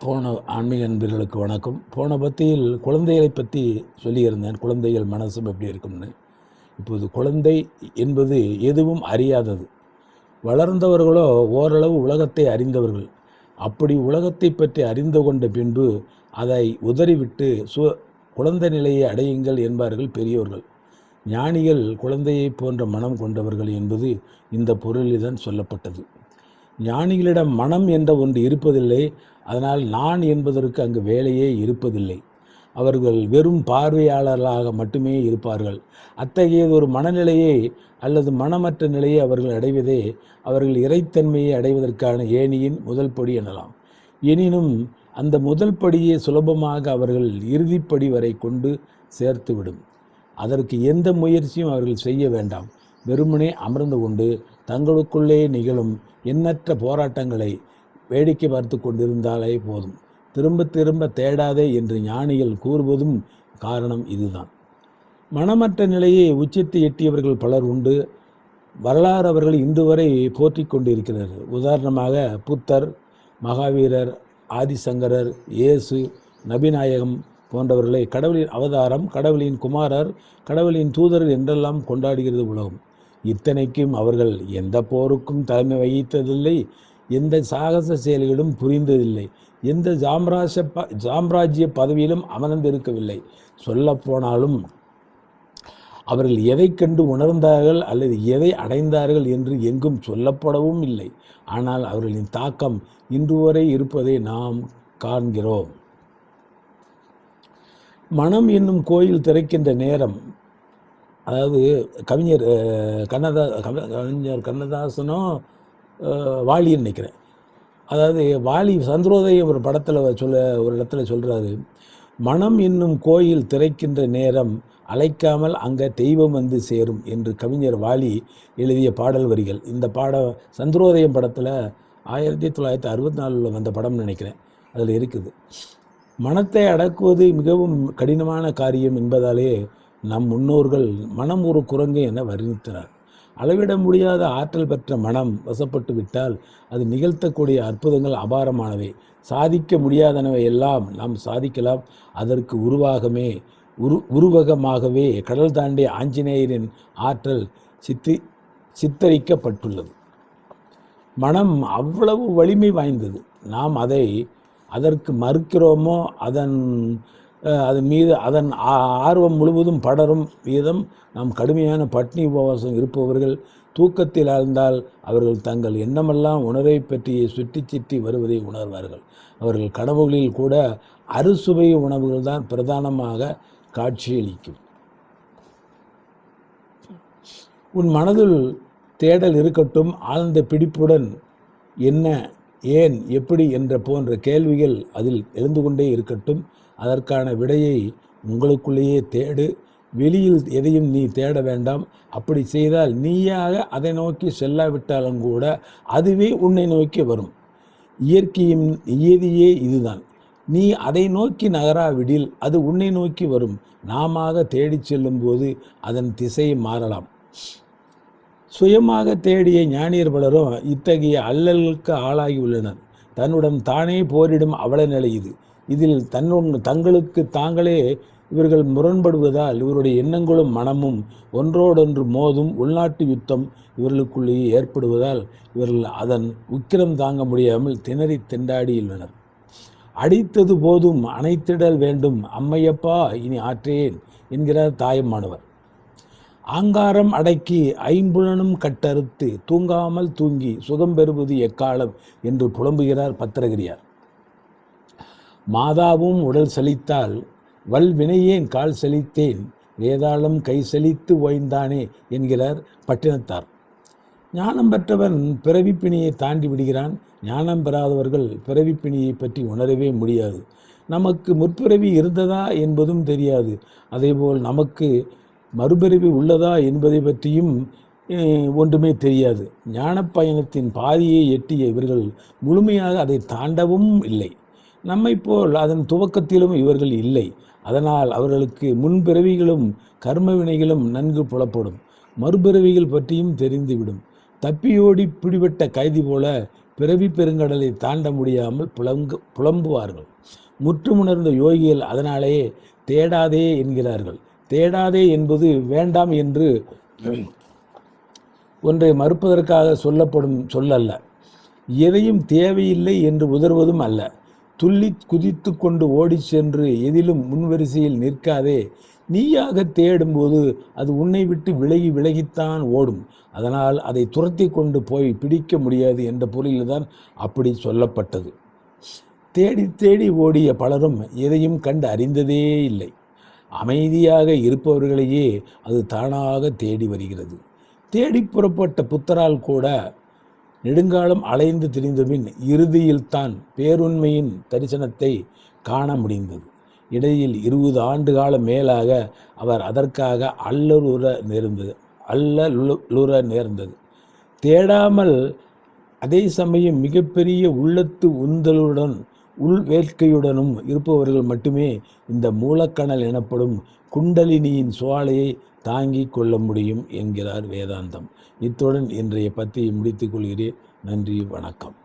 போன ஆன்மீக நண்பர்களுக்கு வணக்கம். போன பத்தியில் குழந்தைகளை பற்றி சொல்லியிருந்தேன். குழந்தைகள் மனசும் எப்படி இருக்கும்னு. இப்போது குழந்தை என்பது எதுவும் அறியாதது. வளர்ந்தவர்களோ ஓரளவு உலகத்தை அறிந்தவர்கள். அப்படி உலகத்தை பற்றி அறிந்து கொண்ட பின்பு அதை உதறிவிட்டு குழந்தை நிலையை அடையுங்கள் என்பார்கள் பெரியோர்கள். ஞானிகள் குழந்தையை போன்ற மனம் கொண்டவர்கள் என்பது இந்த பொருளில்தான் சொல்லப்பட்டது. ஞானிகளிடம் மனம் என்ற ஒன்று இருப்பதில்லை. அதனால் நான் என்பதற்கு அங்கு வேலையே இருப்பதில்லை. அவர்கள் வெறும் பார்வையாளர்களாக மட்டுமே இருப்பார்கள். அத்தகையது ஒரு மனநிலையை அல்லது மனமற்ற நிலையை அவர்கள் அடைவதே அவர்கள் இறைத்தன்மையை அடைவதற்கான ஏணியின் முதல் படி எனலாம். எனினும் அந்த முதல் படியை சுலபமாக அவர்கள் இறுதிப்படி வரை கொண்டு சேர்த்துவிடும். அதற்கு எந்த முயற்சியும் அவர்கள் செய்ய வேண்டாம். வெறுமனே அமர்ந்து கொண்டு தங்களுக்குள்ளே நிகழும் எண்ணற்ற போராட்டங்களை வேடிக்கை பார்த்து கொண்டிருந்தாலே போதும். திரும்ப திரும்ப தேடாதே என்று ஞானிகள் கூறுவதும் காரணம் இதுதான். மனமற்ற நிலையை உச்சத்தை எட்டியவர்கள் பலர் உண்டு. வரலாறு அவர்கள் இன்று வரை போற்றி கொண்டிருக்கிறார்கள். உதாரணமாக புத்தர், மகாவீரர், ஆதிசங்கரர், இயேசு, நபிநாயகம் போன்றவர்களை கடவுளின் அவதாரம், கடவுளின் குமாரர், கடவுளின் தூதர் என்றெல்லாம் கொண்டாடுகிறது உலகம். இத்தனைக்கும் அவர்கள் எந்த போருக்கும் தலைமை வகித்ததில்லை, எந்த சாகச செயல்களும் புரிந்ததில்லை, எந்த சாம்ராஜ்ய பதவியிலும் அமர்ந்திருக்கவில்லை. சொல்லப்போனாலும் அவர்கள் எதை கண்டு உணர்ந்தார்கள் அல்லது எதை அடைந்தார்கள் என்று எங்கும் சொல்லப்படவும் இல்லை. ஆனால் அவர்களின் தாக்கம் இன்று வரை இருப்பதை நாம் காண்கிறோம். மனம் என்னும் கோயில் திறக்கின்ற நேரம், அதாவது கவிஞர் கண்ணதாசனோ வாலின்னு நினைக்கிறேன். அதாவது வாலி சந்திரோதயம் ஒரு படத்தில் ஒரு இடத்துல சொல்கிறாரு, மனம் என்னும் கோயில் திறக்கின்ற நேரம் அழைக்காமல் அங்கே தெய்வம் வந்து சேரும் என்று கவிஞர் வாலி எழுதிய பாடல் வரிகள். இந்த சந்திரோதயம் படத்தில் 1964 வந்த படம் நினைக்கிறேன், அதில் இருக்குது. மனத்தை அடக்குவது மிகவும் கடினமான காரியம் என்பதாலே நம் முன்னோர்கள் மனம் ஒரு குரங்கு என வர்ணித்தனர். அளவிட முடியாத ஆற்றல் பெற்ற மனம் வசப்பட்டு விட்டால் அது நிகழ்த்தக்கூடிய அற்புதங்கள் அபாரமானவை. சாதிக்க முடியாதனவை எல்லாம் நாம் சாதிக்கலாம். அதற்கு உருவகமாகவே கடல் தாண்டிய ஆஞ்சநேயரின் ஆற்றல் சித்தரிக்கப்பட்டுள்ளது. மனம் அவ்வளவு வலிமை வாய்ந்தது. நாம் அதற்கு மறுக்கிறோமோ அதன் மீது அதன் ஆர்வம் முழுவதும் படரும் வீதம் நாம் கடுமையான பட்னி உபவாசம் இருப்பவர்கள் தூக்கத்தில் ஆழ்ந்தால் அவர்கள் தங்கள் எண்ணமெல்லாம் உணவை பற்றியே சுற்றி வருவதை உணர்வார்கள். அவர்கள் கனவுகளில் கூட அறுசுவை உணவுகள் தான் பிரதானமாக காட்சியளிக்கும். உன் மனதில் தேடல் இருக்கட்டும். ஆழ்ந்த பிடிப்புடன் என்ன, ஏன், எப்படி என்ற போன்ற கேள்விகள் அதில் எழுந்து கொண்டே இருக்கட்டும். அதற்கான விடையை உங்களுக்குள்ளேயே தேடு. வெளியில் எதையும் நீ தேட வேண்டாம். அப்படி செய்தால் நீயாக அதை நோக்கி செல்லாவிட்டாலும் கூட அதுவே உன்னை நோக்கி வரும். இயற்கையின் நியதியே இதுதான். நீ அதை நோக்கி நகராவிடில் அது உன்னை நோக்கி வரும். நாமாக தேடி செல்லும் போது அதன் திசை மாறலாம். சுயமாக தேடிய ஞானியர் பலரும் இத்தகைய அல்லல்களுக்கு ஆளாகி உள்ளனர். தன்னுடன் தானே போரிடும் அவல நிலை இது. இதில் தங்களுக்கு தாங்களே இவர்கள் முரண்படுவதால் இவருடைய எண்ணங்களும் மனமும் ஒன்றோடொன்று மோதும் உள்நாட்டு யுத்தம் இவர்களுக்குள்ளேயே ஏற்படுவதால் இவர்கள் அதன் உக்கிரம் தாங்க முடியாமல் திண்டாடியுள்ளனர். அடித்தது போதும் அணைத்திடல் வேண்டும், அம்மையப்பா இனி ஆற்றேன் என்கிறார் தாயம்மானவர். ஆங்காரம் அடக்கி ஐம்புலனும் கட்டறுத்து தூங்காமல் தூங்கி சுகம் பெறுவது எக்காலம் என்று புலம்புகிறார் பத்திரகிரியார். மாதாவும் உடல் செழித்தால் வல்வினையேன் கால் செழித்தேன், வேதாளம் கை செழித்து ஓய்ந்தானே என்கிறார் பட்டினத்தார். ஞானம் பெற்றவன் பிறவிப்பிணியை தாண்டி விடுகிறான். ஞானம் பெறாதவர்கள் பிறவிப்பிணியை பற்றி உணரவே முடியாது. நமக்கு முற்பிறவி இருந்ததா என்பதும் தெரியாது. அதேபோல் நமக்கு மறுபிறவி உள்ளதா என்பதை பற்றியும் ஒன்றுமே தெரியாது. ஞான பயணத்தின் பாதியை எட்டிய இவர்கள் முழுமையாக அதை தாண்டவும் இல்லை. நம்மை போல் அதன் துவக்கத்திலும் இவர்கள் இல்லை. அதனால் அவர்களுக்கு முன்பிறவிகளும் கர்ம வினைகளும் நன்கு புலப்படும். மறுபிறவிகள் பற்றியும் தெரிந்துவிடும். தப்பியோடி பிடிபட்ட கைதி போல பிறவி பெருங்கடலை தாண்ட முடியாமல் புலம்புவார்கள். முற்றுமுணர்ந்த யோகிகள் அதனாலேயே தேடாதே என்கிறார்கள். தேடாதே என்பது வேண்டாம் என்று ஒன்றை மறுப்பதற்காக சொல்லப்படும் சொல்லல்ல. எதையும் தேவையில்லை என்று உதறுவதும் அல்ல. துள்ளி குதித்து கொண்டு ஓடி சென்று எதிலும் முன்வரிசையில் நிற்காதே. நீயாக தேடும்போது அது உன்னை விட்டு விலகித்தான் ஓடும். அதனால் அதை துரத்தி கொண்டு போய் பிடிக்க முடியாது என்ற பொருளில்தான் அப்படி சொல்லப்பட்டது. தேடி தேடி ஓடிய பலரும் எதையும் கண்டு அறிந்ததே இல்லை. அமைதியாக இருப்பவர்களையே அது தானாக தேடி வருகிறது. தேடி புறப்பட்ட புத்தரால் கூட நெடுங்காலம் அலைந்து திரிந்தபின் இறுதியில்தான் பேருண்மையின் தரிசனத்தை காண முடிந்தது. இடையில் 20 ஆண்டு காலம் மேலாக அவர் அதற்காக அல்லலுற நேர்ந்தது. தேடாமல் அதே சமயம் மிகப்பெரிய உள்ளத்து உந்தலுடன் உள்வேட்கையுடனும் இருப்பவர்கள் மட்டுமே இந்த மூலக்கணல் எனப்படும் குண்டலினியின் சுவாலையை தாங்கிக் கொள்ள முடியும் என்கிறார் வேதாந்தம். இத்துடன் இன்றைய பத்தியை முடித்துக் கொள்கிறேன். நன்றி, வணக்கம்.